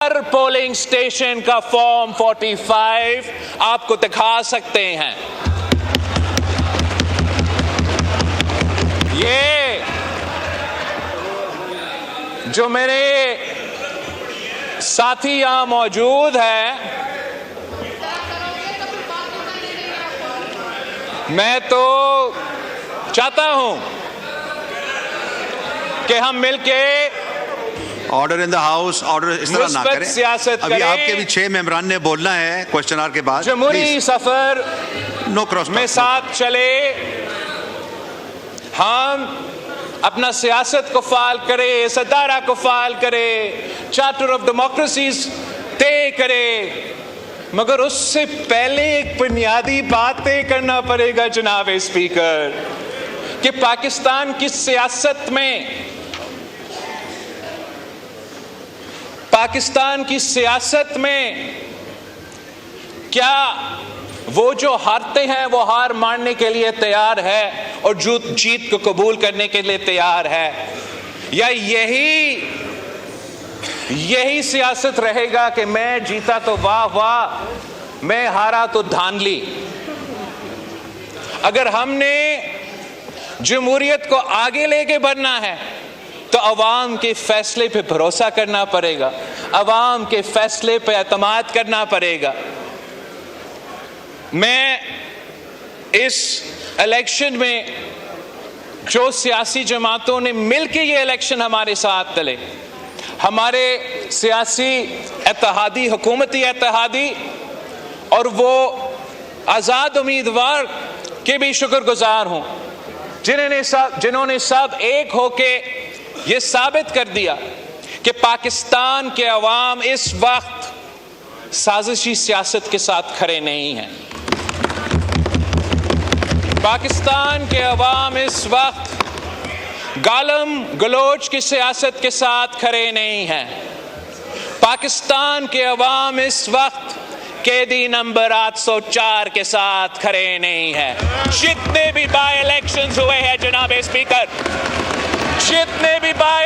हर polling station का form 45 आपको दिखा सकते हैं। ये जो मेरे साथी यहां मौजूद हैं, मैं तो चाहता हूं कि हम मिलके order in the house, order इस तरह ना करें। सियासत अभी करें। आपके भी 6 मेंबरान ने बोलना है क्वेश्चन आवर के बाद। जमहूरी सफर नो क्रॉस में साथ चले, हम अपना सियासत को फाल करें, सदारा को फाल करें, चार्टर ऑफ डेमोक्रेसीज तय करें, मगर उससे पहले एक बुनियादी बात तय करना पड़ेगा जनाब स्पीकर, कि पाकिस्तान की सियासत में, पाकिस्तान की सियासत में क्या वो जो हारते हैं वो हार मानने के लिए तैयार है और जीत को कबूल करने के लिए तैयार है, या यही सियासत रहेगा कि मैं जीता तो वाह वाह, मैं हारा तो धांधली। अगर हमने जमहूरियत को आगे लेके बढ़ना है तो अवाम के फैसले पे भरोसा करना पड़ेगा, अवाम के फैसले पे एतमाद करना पड़ेगा। मैं इस इलेक्शन में जो सियासी जमातों ने मिलकर ये इलेक्शन हमारे साथ चले, हमारे सियासी इत्तेहादी, हुकूमती इत्तेहादी और वो आज़ाद उम्मीदवार के भी शुक्रगुजार हूं जिन्होंने सब एक होके ये साबित कर दिया कि पाकिस्तान के अवाम इस वक्त साजिशी सियासत के साथ खड़े नहीं हैं। पाकिस्तान के अवाम इस वक्त गालम गलोच की सियासत के साथ खड़े नहीं हैं। पाकिस्तान के अवाम इस वक्त कैदी नंबर 804 के साथ खड़े नहीं हैं। जितने भी बाई इलेक्शंस हुए हैं जनाब स्पीकर, जितने भी बाई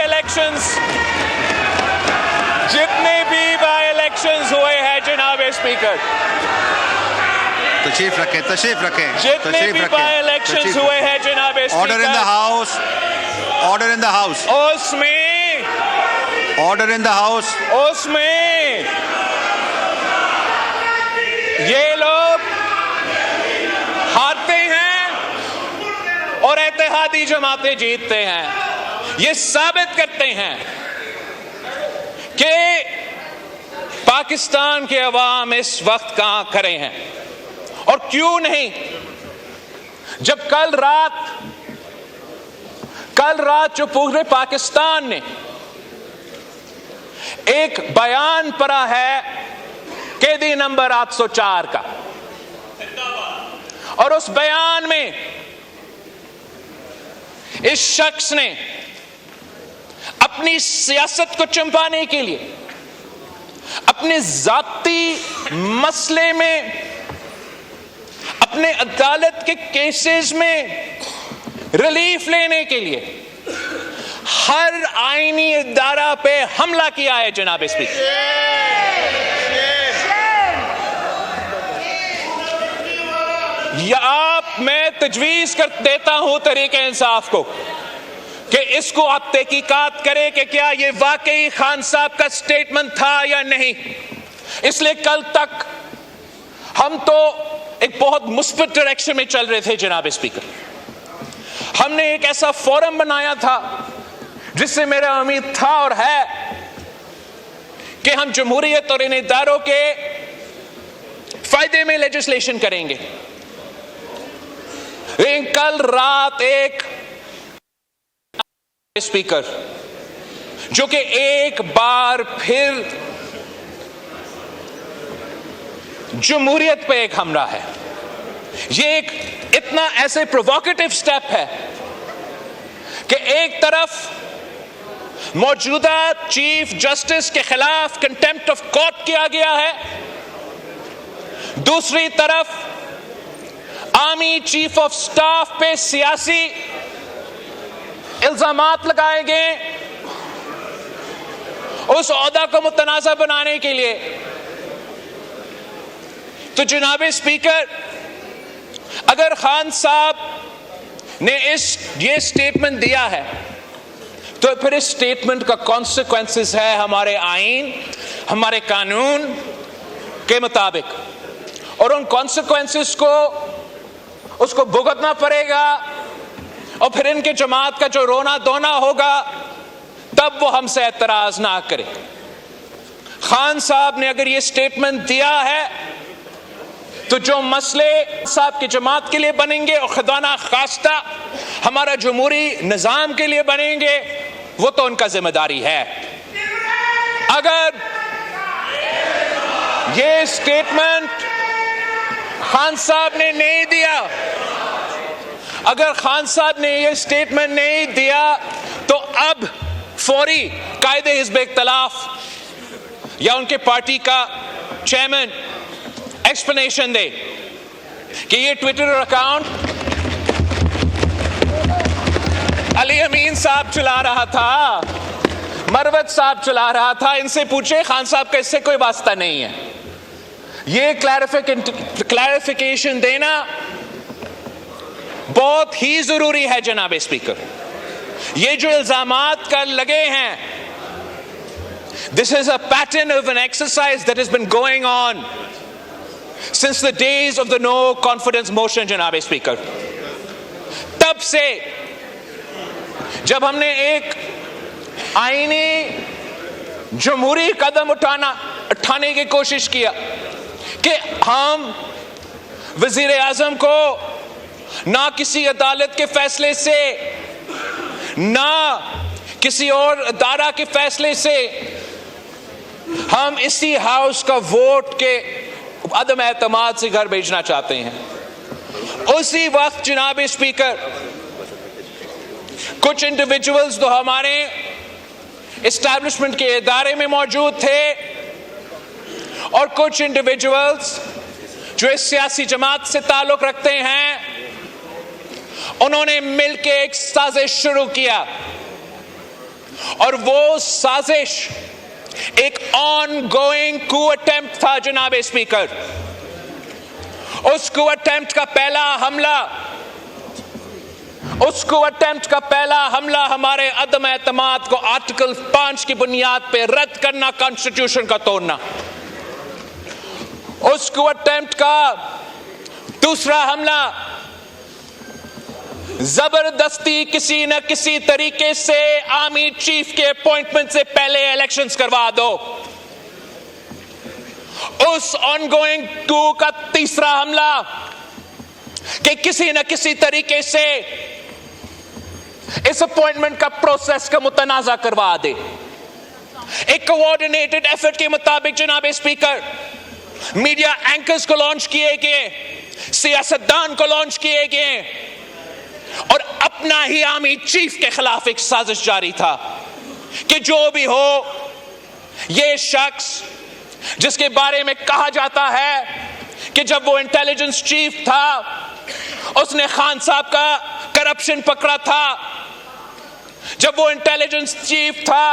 इलेक्शंस हुए हैं जनाब स्पीकर, तशरीफ रखें। जितने भी बाई इलेक्शंस हुए हैं जनाब speaker, order in the house, order in the house, उसमें ऑर्डर इन द हाउस, उसमें ये लोग हारते हैं और इत्तेहादी जमातें जीतते हैं। ये साबित करते हैं कि पाकिस्तान के अवाम इस वक्त कहां खड़े हैं और क्यों नहीं। जब कल रात जो पूरे पाकिस्तान ने एक बयान पढ़ा है कैदी नंबर 804 का, और उस बयान में इस शख्स ने अपनी सियासत को चंपाने के लिए, अपने जाती मसले में, अपने अदालत के केसेस में रिलीफ लेने के लिए हर आईनी इदारा पे हमला किया है जनाब स्पीकर। मैं तजवीज कर देता हूं तरीके इंसाफ को कि इसको आप तहकीकात करें कि क्या ये वाकई खान साहब का स्टेटमेंट था या नहीं। इसलिए कल तक हम तो एक बहुत मुस्बित डायरेक्शन में चल रहे थे जनाब स्पीकर। हमने एक ऐसा फोरम बनाया था जिससे मेरा उम्मीद था और है कि हम जमहूरियत और इन इदारों के फायदे में लेजिस्लेशन करेंगे। लेकिन कल रात एक स्पीकर जो कि एक बार फिर जमहूरियत पे एक हमला है, ये एक इतना ऐसे प्रोवोकेटिव स्टेप है कि एक तरफ मौजूदा चीफ जस्टिस के खिलाफ कंटेम्प्ट ऑफ कोर्ट किया गया है, दूसरी तरफ आर्मी चीफ ऑफ स्टाफ पे सियासी इल्जामात लगाए गए उस ओहदा को मुतनाज़ा बनाने के लिए। तो जनाब स्पीकर, अगर खान साहब ने ये स्टेटमेंट दिया है तो फिर इस स्टेटमेंट का कॉन्सिक्वेंसेस है हमारे आईन, हमारे कानून के मुताबिक, और उन कॉन्सिक्वेंसेस को उसको भुगतना पड़ेगा। और फिर इनके जमात का जो रोना धोना होगा तब वो हमसे एतराज ना करे। खान साहब ने अगर ये स्टेटमेंट दिया है तो जो मसले साहब की जमात के लिए बनेंगे और खुदाना खास्ता हमारा जमहूरी निजाम के लिए बनेंगे, वो तो उनका जिम्मेदारी है। अगर ये स्टेटमेंट खान साहब ने नहीं दिया, अगर खान साहब ने ये स्टेटमेंट नहीं दिया तो अब फौरी कायदे हिज़्ब इख्तिलाफ या उनके पार्टी का चेयरमैन एक्सप्लेनेशन दे कि ये ट्विटर अकाउंट अली अमीन साहब चला रहा था, मरवत साहब चला रहा था। इनसे पूछे, खान साहब का इससे कोई वास्ता नहीं है। ये क्लैरिफिकेशन देना बहुत ही जरूरी है जनाब स्पीकर। ये जो इल्जामात कर लगे हैं, this is a pattern of an exercise that has been going on since the days of the no confidence motion जनाब स्पीकर। तब से जब हमने एक आईनी जमहूरी कदम उठाने की कोशिश किया कि हम वजीर आजम को ना किसी अदालत के फैसले से, ना किसी और अदारा के फैसले से, हम इसी हाउस का वोट के अदम एतमाद से घर भेजना चाहते हैं। उसी वक्त जनाब स्पीकर, कुछ इंडिविजुअल्स तो हमारे एस्टैब्लिशमेंट के इदारे में मौजूद थे और कुछ इंडिविजुअल्स जो इस सियासी जमात से ताल्लुक रखते हैं, उन्होंने मिलकर एक साजिश शुरू किया। और वो साजिश एक ऑनगोइंग कू अटेम्प्ट था जनाब स्पीकर। उस कू अटेम्प्ट का पहला हमला हमारे अदम एतमाद को आर्टिकल 5 की बुनियाद पे रद्द करना, कॉन्स्टिट्यूशन का तोड़ना। उस कू अटेम्प्ट का दूसरा हमला जबरदस्ती किसी न किसी तरीके से आर्मी चीफ के अपॉइंटमेंट से पहले इलेक्शंस करवा दो। उस ऑनगोइंग कू का तीसरा हमला कि किसी न किसी तरीके से इस अपॉइंटमेंट का प्रोसेस का मुतनाजा करवा दे। एक कोऑर्डिनेटेड एफर्ट के मुताबिक जनाब स्पीकर, मीडिया एंकर्स को लॉन्च किए गए, सियासतदान को लॉन्च किए गए और अपना ही आर्मी चीफ के खिलाफ एक साजिश जारी था कि जो भी हो, ये शख्स जिसके बारे में कहा जाता है कि जब वो इंटेलिजेंस चीफ था उसने खान साहब का करप्शन पकड़ा था, जब वो इंटेलिजेंस चीफ था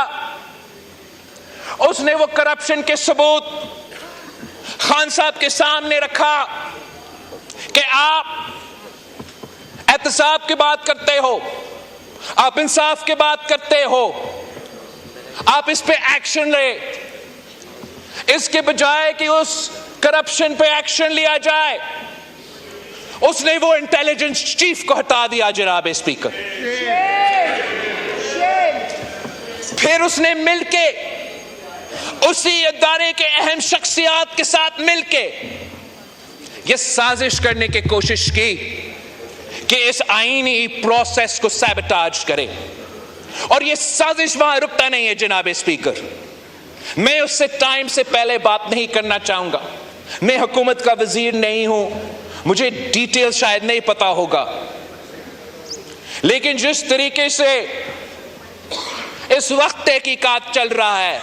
उसने वो करप्शन के सबूत खान साहब के सामने रखा कि आप एहतसाब की बात करते हो, आप इंसाफ की बात करते हो, आप इस पे एक्शन ले। इसके बजाय कि उस करप्शन पे एक्शन लिया जाए, उसने वो इंटेलिजेंस चीफ को हटा दिया जनाब स्पीकर। फिर उसने मिलके उसी अदारे के अहम शख्सियात के साथ मिलके ये साजिश करने की कोशिश की कि इस आईनी प्रोसेस को सैबोटाज करे। और ये साजिश वहां रुकता नहीं है जनाब स्पीकर। मैं उससे टाइम से पहले बात नहीं करना चाहूंगा। मैं हुकूमत का वजीर नहीं हूं, मुझे डिटेल शायद नहीं पता होगा, लेकिन जिस तरीके से इस वक्त तहकीकात चल रहा है,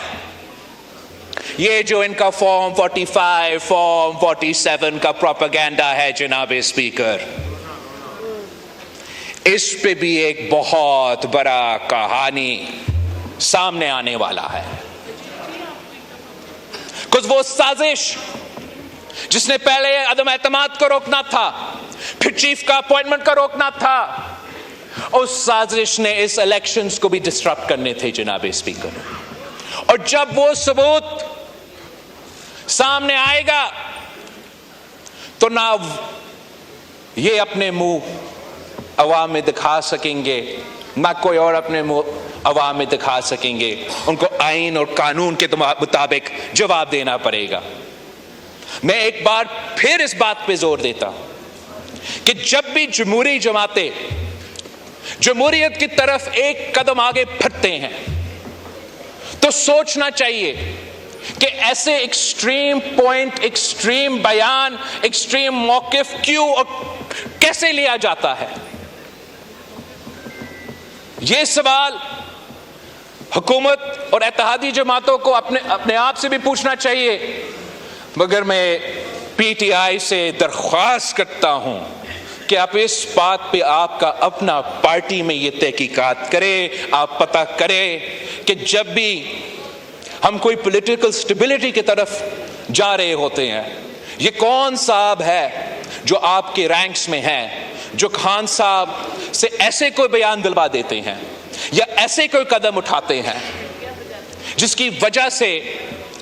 ये जो इनका फॉर्म 45, फॉर्म 47 का प्रोपेगेंडा है जनाब स्पीकर, इस पे भी एक बहुत बड़ा कहानी सामने आने वाला है। कुछ वो साजिश जिसने पहले अदम एतमाद को रोकना था, फिर चीफ का अपॉइंटमेंट को रोकना था, उस साजिश ने इस इलेक्शंस को भी डिस्टर्ब करने थे जनाब स्पीकर। और जब वो सबूत सामने आएगा तो ना ये अपने मुंह अवाम में दिखा सकेंगे, ना कोई और अपने मुंह अवाम में दिखा सकेंगे। उनको आईन और कानून के मुताबिक जवाब देना पड़ेगा। मैं एक बार फिर इस बात पे जोर देता हूं कि जब भी जमहूरी जमातें जमहूरियत की तरफ एक कदम आगे बढ़ते हैं तो सोचना चाहिए कि ऐसे एक्सट्रीम पॉइंट, एक्सट्रीम बयान, एक्सट्रीम मौकिफ क्यों और कैसे लिया जाता है। यह सवाल हुकूमत और इत्तेहादी जमातों को अपने आप से भी पूछना चाहिए। मगर मैं पीटीआई से दरख्वास्त करता हूं कि आप इस बात पे आपका अपना पार्टी में ये तहकीकात करें, आप पता करें कि जब भी हम कोई पॉलिटिकल स्टेबिलिटी की तरफ जा रहे होते हैं, ये कौन साहब है जो आपके रैंक्स में है, जो खान साहब से ऐसे कोई बयान दिलवा देते हैं या ऐसे कोई कदम उठाते हैं जिसकी वजह से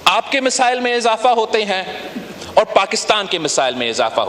आपके मिसाइल में इजाफा होते हैं और पाकिस्तान के मिसाइल में इजाफा